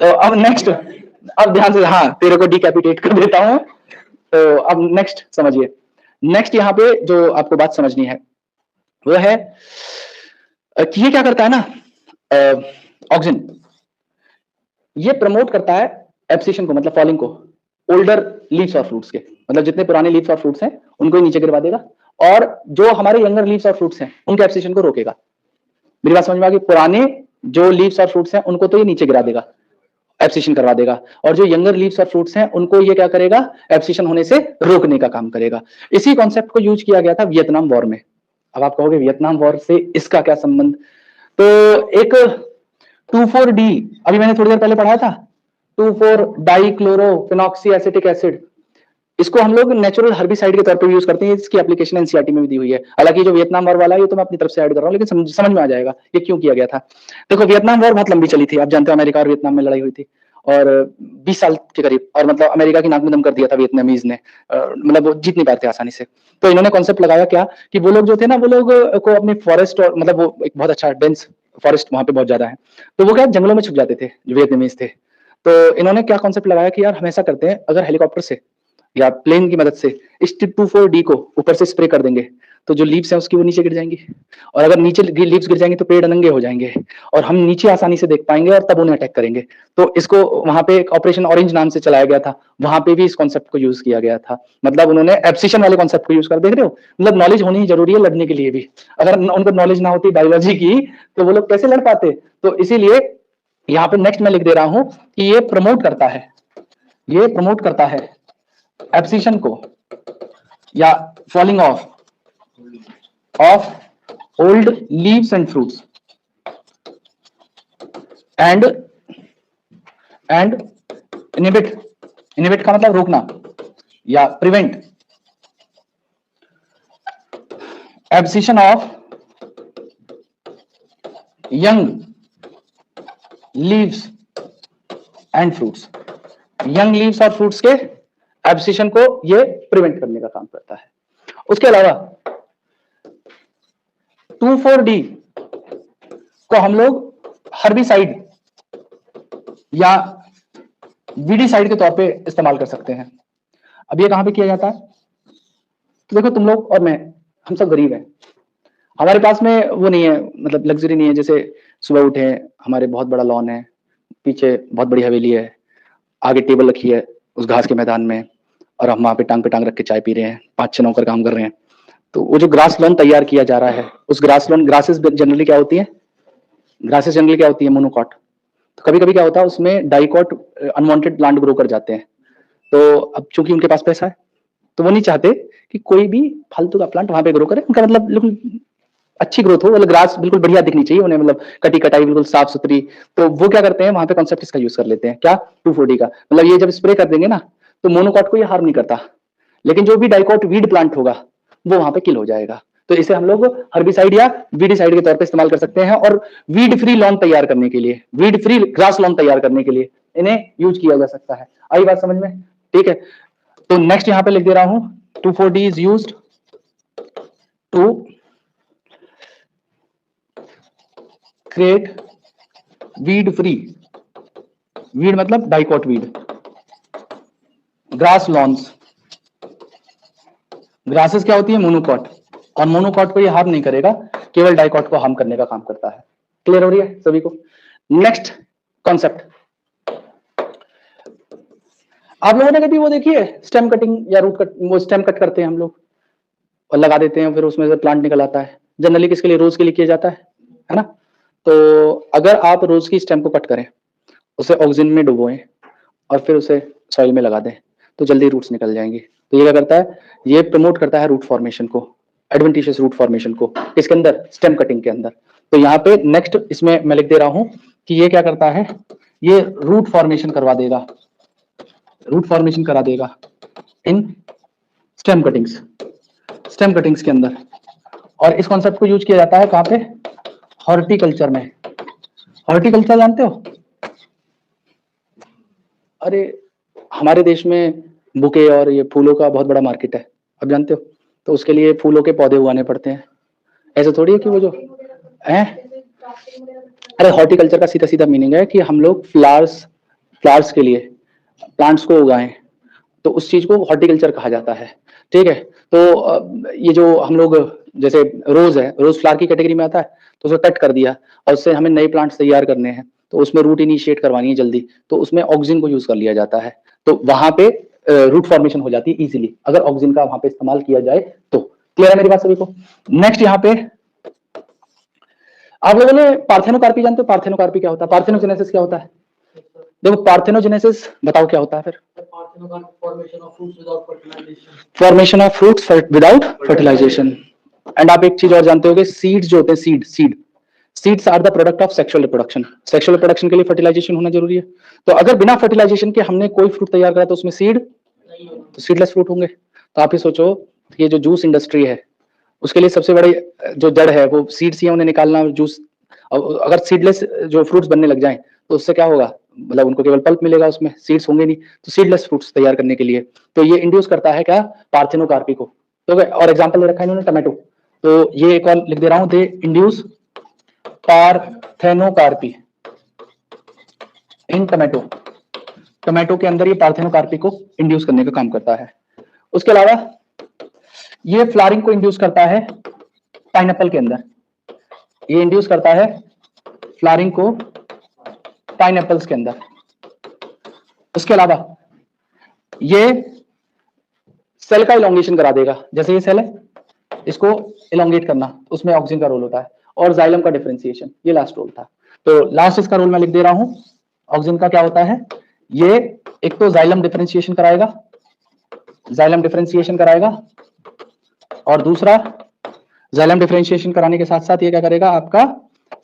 तो अब नेक्स्ट, अब ध्यान से, हाँ तेरे को डिकैपिटेट कर देता हूं। तो अब नेक्स्ट समझिए, नेक्स्ट यहाँ पे जो आपको बात समझनी है वो है कि ये क्या करता है ना, ऑक्सीजन ये प्रमोट करता है एब्सिशन को, मतलब फॉलिंग को, ओल्डर लीव्स और फ्रूट्स के, मतलब जितने पुराने लीव्स और फ्रूट्स हैं उनको ही नीचे गिरवा देगा, और जो हमारे यंगर लीव्स और फ्रूट्स हैं उनके एब्सिशन को रोकेगा। मेरी बात समझ में आ गई? पुराने जो लीव्स और फ्रूट्स हैं उनको तो ये नीचे गिरा देगा, एब्सिशन करवा देगा, और जो यंगर लीव्स और फ्रूट्स हैं उनको ये क्या करेगा, एब्सिशन होने से रोकने का काम करेगा। इसी कॉन्सेप्ट को यूज किया गया था वियतनाम वॉर में। अब आप कहोगे वियतनाम वॉर से इसका क्या संबंध, तो एक 2,4-D अभी मैंने थोड़ी देर पहले पढ़ाया था, 2,4-डाइक्लोरोफिनॉक्सी एसिटिक एसिड, इसको हम लोग नेचुरल हर्बिसाइड के तौर पर यूज करते हैं। इसकी एप्लीकेशन एनसीईआरटी में भी दी हुई है। हालांकि जो वियतनाम वॉर वाला है ये तो मैं अपनी तरफ से ऐड कर रहा हूँ, लेकिन समझ में आ जाएगा ये क्यों किया गया था। देखो वियतनाम वॉर बहुत लंबी चली थी, आप जानते हो अमेरिका और वियतनाम में लड़ाई हुई थी, और 20 साल के करीब, और मतलब अमेरिका की नाक में दम कर दिया था वियतनामीज ने, मतलब वो जीत नहीं पाते आसानी से। तो इन्होंने कॉन्सेप्ट लगाया क्या कि वो लोग जो थे ना, वो लोग को अपनी फॉरेस्ट, और मतलब वो एक बहुत अच्छा डेंस फॉरेस्ट वहां पे बहुत ज्यादा है, तो वो क्या जंगलों में छुप जाते थे जो वियतनामीज थे। तो इन्होंने क्या कॉन्सेप्ट लगाया कि यार हम ऐसा करते हैं, अगर हेलीकॉप्टर से या प्लेन की मदद से इस 2,4-D को ऊपर से स्प्रे कर देंगे, तो जो लीव्स हैं उसकी वो नीचे गिर जाएंगी, और अगर नीचे लीव्स गिर जाएंगी तो पेड़ नंगे हो जाएंगे, और हम नीचे आसानी से देख पाएंगे और तब उन्हें अटैक करेंगे। तो इसको वहां पे एक ऑपरेशन ऑरेंज नाम से चलाया गया था, वहां पे भी इस कॉन्सेप्ट को यूज किया गया था। मतलब उन्होंने एब्सिशन वाले कॉन्सेप्ट को यूज कर, देख रहे हो, मतलब नॉलेज होनी ही जरूरी है लड़ने के लिए भी। अगर उनको नॉलेज ना होती बायोलॉजी की तो वो लोग कैसे लड़ पाते। तो इसीलिए यहाँ पे नेक्स्ट मैं लिख दे रहा हूं कि ये प्रमोट करता है, ये प्रमोट करता है एब्सिशन को या falling of old leaves and fruits and inhibit का मतलब रोकना या prevent abscission of young leaves and fruits। young leaves और fruits के abscission को ये prevent करने का काम करता है। उसके अलावा 2,4-D को हम लोग हर्बिसाइड या वीडीसाइड के तौर पे इस्तेमाल कर सकते हैं। अब ये कहां पे किया जाता है, तो देखो तुम लोग और मैं, हम सब गरीब हैं, हमारे पास में वो नहीं है, मतलब लग्जरी नहीं है, जैसे सुबह उठे हमारे बहुत बड़ा लॉन है, पीछे बहुत बड़ी हवेली है, आगे टेबल रखी है उस घास के मैदान में, और हम वहां पे टांग रख के चाय पी रहे हैं, 5-6 नौकर काम कर रहे हैं। तो वो जो ग्रास लॉन तैयार किया जा रहा है, उस ग्रासेस जनरली क्या होती है, ग्रासेस जनरली क्या होती है, मोनोकॉट। तो कभी कभी क्या होता है उसमें डाइकॉट अनवांटेड प्लांट ग्रो कर जाते हैं। तो अब चूंकि उनके पास पैसा है तो वो नहीं चाहते कि कोई भी फालतू का प्लांट वहां पे ग्रो करे, उनका मतलब बिल्कुल अच्छी ग्रोथ हो, मतलब ग्रास बिल्कुल बढ़िया दिखनी चाहिए उन्हें, मतलब कटी कटाई बिल्कुल साफ सुथरी। तो वो क्या करते हैं वहां पे कॉन्सेप्ट इसका यूज कर लेते हैं, क्या, 2,4-D का। मतलब ये जब स्प्रे कर देंगे ना तो मोनोकॉट को ये हार्म नहीं करता, लेकिन जो भी डाइकॉट वीड प्लांट होगा वो वहां पे किल हो जाएगा। तो इसे हम लोग हर्बिसाइड या वीडिसाइड के तौर पे इस्तेमाल कर सकते हैं, और वीड फ्री लॉन तैयार करने के लिए, वीड फ्री ग्रास लॉन तैयार करने के लिए इन्हें यूज किया जा सकता है। आई बात समझ में, ठीक है। तो नेक्स्ट यहां पे लिख दे रहा हूं, 2,4-D is used to create weed free, weed मतलब dicot weed, grass lawns. Grasses क्या होती है, मोनोकॉट, और मोनोकॉट को ये हार्म नहीं करेगा, केवल डाइकॉट को हार्म करने का काम करता है। क्लियर हो रही है सभी को। नेक्स्ट कॉन्सेप्ट, आप लोगों ने कभी वो देखी है स्टेम कटिंग या रूट कट, वो स्टेम कट करते हैं हम लोग और लगा देते हैं, फिर उसमें से प्लांट निकल आता है, जनरली किसके लिए, रोज के लिए किया जाता है ना। तो अगर आप रोज की स्टेम को कट करें, उसे ऑक्सीजन में डुबोएं और फिर उसे सॉइल में लगा दें, तो जल्दी रूट्स निकल जाएंगी। तो ये क्या करता है, ये प्रमोट करता है रूट फॉर्मेशन को, एडवेंटिशियस रूट फॉर्मेशन को, किसके अंदर, स्टेम कटिंग के अंदर। तो यहाँ पे नेक्स्ट इसमें मैं लिख दे रहा हूं कि ये क्या करता है, ये रूट फॉर्मेशन करवा देगा, रूट फॉर्मेशन करा देगा इन स्टेम कटिंग्स, स्टेम कटिंग्स के अंदर। और इस कॉन्सेप्ट को यूज किया जाता है कहां पे, हॉर्टिकल्चर में। हॉर्टिकल्चर जानते हो, अरे हमारे देश में बुके और ये फूलों का बहुत बड़ा मार्केट है, अब जानते हो। तो उसके लिए फूलों के पौधे उगाने पड़ते हैं, ऐसे थोड़ी है कि वो जो है, अरे हॉर्टिकल्चर का सीधा सीधा मीनिंग है कि हम लोग फ्लावर्स के लिए प्लांट्स को उगाएं, तो उस चीज को हॉर्टिकल्चर कहा जाता है, ठीक है। तो ये जो हम लोग, जैसे रोज है, रोज फ्लावर की कैटेगरी में आता है, तो उसे कट कर दिया और उससे हमें नए प्लांट्स तैयार करने हैं, तो उसमें रूट इनिशिएट करवानी है जल्दी, तो उसमें ऑक्सीजन को यूज कर लिया जाता है, तो वहां पे रूट फॉर्मेशन हो जाती है इजीली, अगर ऑक्सीजन का वहां पे इस्तेमाल किया जाए तो। क्लियर है मेरी बात सभी को। नेक्स्ट यहाँ पे आप लोगों ने पार्थेनोकार्पी जानते हो, पार्थेनोकार्पी क्या होता है, पार्थेनोजेनेसिस क्या होता है। देखो पार्थेनोजेनेसिस बताओ क्या होता है फिर, formation of fruits without fertilisation. And आप एक चीज और जानते होगे, सीड्स जो होते हैं, seeds are the product of sexual reproduction, sexual reproduction के लिए फर्टिलाइजेशन होना जरूरी है। तो अगर बिना फर्टिलाइजेशन के हमने कोई फ्रूट तैयार करा तो उसमें सीड, तो सीडलेस फ्रूट होंगे। तो आप ही सोचो, ये जो जूस इंडस्ट्री है उसके लिए सबसे बड़ी जो जड़ है वो सीड्स ही है, उन्हें निकालना जूस। अगर सीडलेस जो फ्रूट्स बनने लग जाएं तो उससे क्या होगा, मतलब उनको केवल पल्प मिलेगा, उसमें सीड्स होंगे नहीं, तो सीडलेस फ्रूट्स तैयार करने के लिए तो ये इंड्यूस करता है क्या, पार्थेनोकार्पी को। तो और एग्जांपल ले रखा है इन्होंने टमाटो, तो ये एक और लिख दे रहा हूं, दे इंड्यूस पार्थेनोकार्पी इन टमाटो। टमाटो के अंदर ये पार्थेनोकार्पी को इंड्यूस करने का काम करता है। उसके अलावा ये फ्लावरिंग को इंड्यूस करता है पाइनएप्पल के अंदर, ये इंड्यूस करता है फ्लावरिंग को पाइनएप्पल्स के अंदर। उसके अलावा ये सेल का इलोंगेशन करा देगा, जैसे ये सेल है इसको इलोंगेट करना, उसमें ऑक्सीजन का रोल होता है, और जाइलम का डिफरेंशिएशन, ये लास्ट रोल था। तो लास्ट इसका रोल मैं लिख दे रहा हूं, ऑक्सीजन का क्या होता है, ये एक तो जाइलम डिफरेंशिएशन कराएगा, जाइलम डिफरेंशिएशन कराएगा, और दूसरा जाइलम डिफरेंशिएशन कराने के साथ साथ ये क्या करेगा, आपका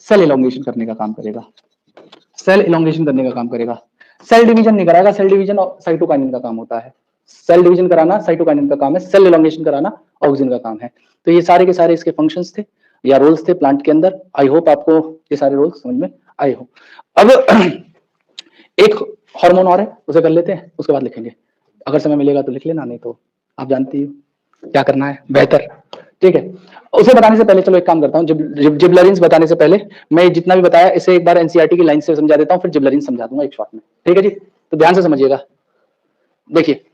सेल इलोंगेशन करने का काम करेगा, सेल इलोंगेशन करने का काम करेगा। सेल डिवीजन नहीं कराएगा, सेल डिवीजन साइटोकाइनिन का काम होता है, सेल डिवीजन कराना साइटोकाइनिन का काम है, सेल इलोंगेशन कराना ऑक्सीजन का काम है। तो ये सारे के सारे इसके फंक्शंस थे या रोल्स थे प्लांट के अंदर। आई होप आपको ये सारे रोल्स समझ में आए हो। अब एक हार्मोन और है, उसे कर लेते हैं, उसके बाद लिखेंगे, अगर समय मिलेगा तो लिख लेना, नहीं तो आप जानती हो क्या करना है बेहतर, ठीक है। उसे बताने से पहले चलो एक काम करता हूँ, जिबलरिन्स बताने से पहले मैं जितना भी बताया इसे एक बार एनसीईआरटी की लाइन से समझा देता हूँ, फिर जिबलरिन्स समझा दूंगा एक शॉट में, ठीक है जी। तो ध्यान से समझिएगा, देखिए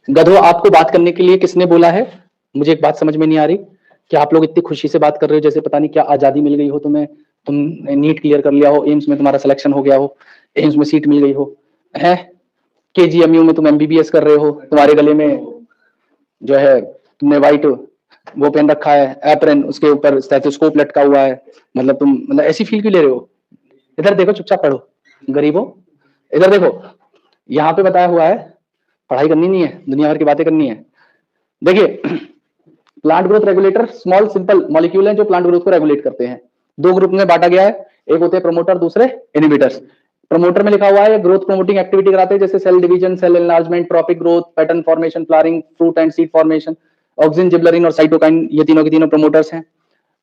गधो, आपको बात करने के लिए किसने बोला है? मुझे एक बात समझ में नहीं आ रही कि आप लोग इतनी खुशी से बात कर रहे हो जैसे पता नहीं क्या आजादी मिल गई हो तुम्हें, तुम नीट क्लियर कर लिया हो, एम्स में तुम्हारा सिलेक्शन हो गया हो, एम्स में सीट मिल गई हो, है केजीएमयू में तुम एमबीबीएस कर रहे हो, तुम्हारे गले में जो है तुमने व्हाइट वो पहन रखा है एप्रन, उसके ऊपर स्टेथोस्कोप लटका हुआ है, मतलब तुम मतलब ऐसी फील क्यों ले रहे हो? इधर देखो, चुपचाप पढ़ो गरीबों, इधर देखो, यहाँ पे बताया हुआ है, पढ़ाई करनी नहीं है, दुनिया भर की बातें करनी है। देखिए plant growth regulator small simple molecule हैं जो प्लांट ग्रोथ को रेगुलेट करते हैं। दो ग्रुप में बांटा गया है, एक होते हैं प्रमोटर, दूसरे इनहिबिटर्स। प्रमोटर में लिखा हुआ है ग्रोथ प्रोमोटिंग एक्टिविटी कराते हैं, जैसे cell division, cell enlargement, tropic growth, pattern formation, flowering, fruit and seed formation. Auxin, gibberellin और साइटोकाइन ये तीनों के तीनों प्रमोटर्स हैं।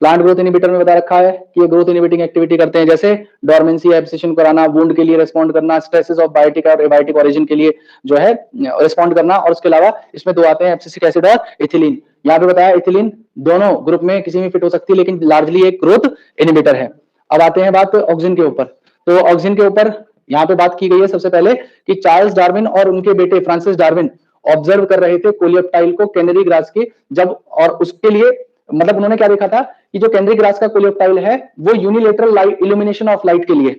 प्लांट ग्रोथ इनहिबिटर में बता रखा है कि ये ग्रोथ इनहिबिटिंग एक्टिविटी करते हैं, जैसे डोरमेंसी एब्सेशन कराना, वुंड के लिए रिस्पॉन्ड करना, स्ट्रेसेस ऑफ बायोटिक और एबायोटिक ओरिजिन के लिए जो है रिस्पॉन्ड करना। और उसके अलावा इसमें दो आते हैं, एब्सिसिक एसिड और इथिलीन। यहाँ पे बताया इथिलीन दोनों ग्रुप में किसी में फिट हो सकती है, लेकिन लार्जली एक ग्रोथ इनहिबिटर है। अब आते हैं बात ऑक्सीजन के ऊपर, तो ऑक्सीजन के ऊपर यहाँ पे बात की गई है सबसे पहले कि चार्ल्स डार्विन और उनके बेटे फ्रांसिस डार्विन ऑब्जर्व कर रहे थे कोलियोप्टाइल को कैनरी ग्रास की, जब और उसके लिए मतलब उन्होंने क्या देखा था कि जो कैनरी ग्रास का कोलियोप्टाइल है वो unilateral light illumination of light के लिए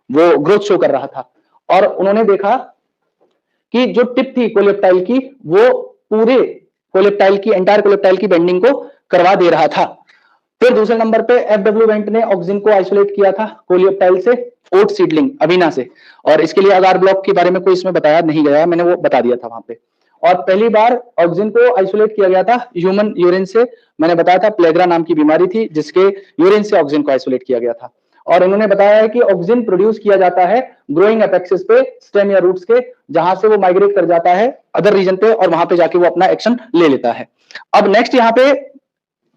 वो ग्रोथ शो कर रहा था, और उन्होंने देखा कि जो टिप थी कोलियोप्टाइल की वो पूरे कोलियोप्टाइल की एंटायर कोलियोप्टाइल की बेंडिंग को करवा दे रहा था। फिर दूसरे नंबर पे एफडब्ल्यू वेंट ने ऑक्सीजन को आइसोलेट किया था कोलियोप्टाइल से ओट सीडलिंग अविना से, और इसके लिए अगार ब्लॉक के बारे में कोई इसमें बताया नहीं गया, मैंने वो बता दिया था वहां पे। और पहली बार ऑक्सीजन को आइसोलेट किया गया था ह्यूमन यूरिन से, मैंने बताया था प्लेग्रा नाम की बीमारी थी जिसके यूरिन से ऑक्सीजन को आइसोलेट किया गया था। और इन्होंने बताया है कि ऑक्सीजन प्रोड्यूस किया जाता है ग्रोइंग एपेक्सिस पे, स्टेम या रूट्स के, जहां से वो माइग्रेट कर जाता है अदर रीजन पे और वहां पे जाके वो अपना एक्शन ले लेता है। अब नेक्स्ट यहाँ पे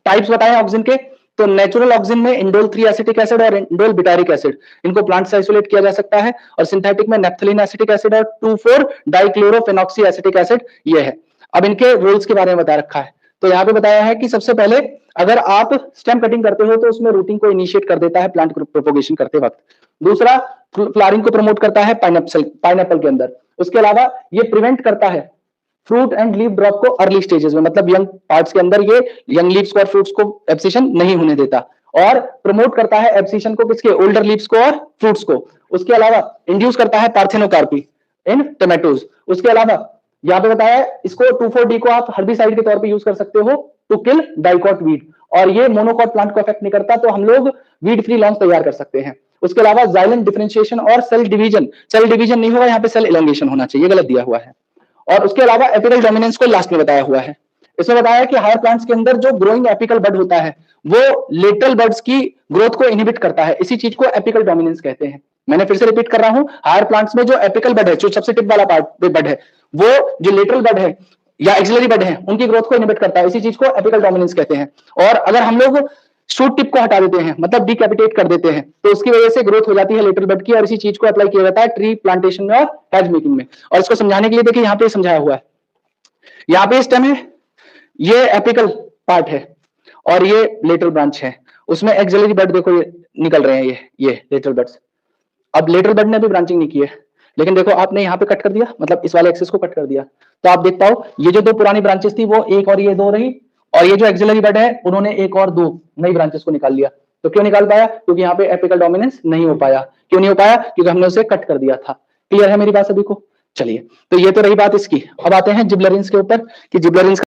टाइप्स बताए ऑक्सीजन के, तो नेचुरल ऑक्सीजन में इंडोल 3 एसिटिक एसिड और इंडोल बिटारिक एसिड, इनको प्लांट से आइसोलेट किया जा सकता है, और सिंथेटिक में नेप्थलीन एसिटिक एसिड और 2,4 डाइक्लोरोफेनॉक्सी एसिटिक एसिड ये है। अब इनके रोल्स के बारे में बता रखा है, तो यहाँ पे बताया है कि सबसे पहले अगर आप स्टेम कटिंग करते हो तो उसमें रूटिंग को इनिशिएट कर देता है प्लांट प्रोपोगेशन करते वक्त। दूसरा, फ्लावरिंग को प्रमोट करता है पाइनएप्पल के अंदर। उसके अलावा ये प्रिवेंट करता है फ्रूट एंड लीफ ड्रॉप को अर्ली स्टेजेस में, मतलब यंग पार्ट्स के अंदर ये यंग लीव्स को और फ्रूट्स को एब्सिशन नहीं होने देता, और प्रमोट करता है एब्सिशन को किसके, ओल्डर लीव्स को और फ्रूट्स को। उसके अलावा इंड्यूस करता है पार्थेनोकार्पी इन टोमेटोज। उसके अलावा यहाँ पे बताया है इसको 2,4-D को आप हर्बिसाइड के तौर पे यूज कर सकते हो टू किल डाइकॉट वीड, और ये मोनोकॉट प्लांट को अफेक्ट नहीं करता, तो हम लोग वीड फ्री लॉन्स तैयार कर सकते हैं। उसके अलावा जाइलम डिफरेंशिएशन और सेल डिवीजन नहीं होगा, यहाँ पे सेल इलोंगेशन होना चाहिए, गलत दिया हुआ है। और उसके अलावा एपिकल डोमिनेंस को लास्ट में बताया हुआ है। इसमें बताया कि हायर प्लांट्स के अंदर जो ग्रोइंग एपिकल बड होता है वो लेटरल बड्स की ग्रोथ को इनहिबिट करता है, इसी चीज को एपिकल डोमिनेंस कहते हैं। मैंने फिर से रिपीट कर रहा हूं, हायर प्लांट्स में जो एपिकल बड है, जो सबसे टिप वाला पार्ट बड है, वो जो लेटरल बड है या एक्सिलरी बड हैं उनकी ग्रोथ को इनहिबिट करता है, इसी चीज को एपिकल डोमिनेंस कहते हैं। और अगर हम लोग शूट टिप को हटा देते हैं, मतलब डिकैपिटेट कर देते हैं, तो उसकी वजह से ग्रोथ हो जाती है लेटरल बड की, और इसी चीज को अप्लाई किया जाता है ट्री प्लांटेशन में और हेज मेकिंग में। और इसको समझाने के लिए देखिए यहाँ पे समझाया हुआ है, यहाँ पे स्टेम है, ये एपिकल पार्ट है और ये लेटरल ब्रांच है, उसमें एक्सिलरी बड देखो ये निकल रहे हैं, ये लेटरल बड्स। अब लेटरल बड ने भी ब्रांचिंग नहीं की है, लेकिन देखो आपने यहाँ पे कट कर दिया, मतलब इस वाले एक्सिस को कट कर दिया, तो आप देखता हो ये जो दो पुरानी ब्रांचेस थी वो एक और ये दो रही, और ये जो एक्सिलरी बड है उन्होंने एक और दो नई ब्रांचेस को निकाल लिया। तो क्यों निकाल पाया? क्योंकि यहाँ पे एपिकल डोमिनेंस नहीं हो पाया। क्यों नहीं हो पाया? क्योंकि हमने उसे कट कर दिया था। क्लियर है मेरी बात सभी को? चलिए, तो ये तो रही बात इसकी। अब आते हैं जिबलरिन्स के ऊपर कि जिबलरिन्स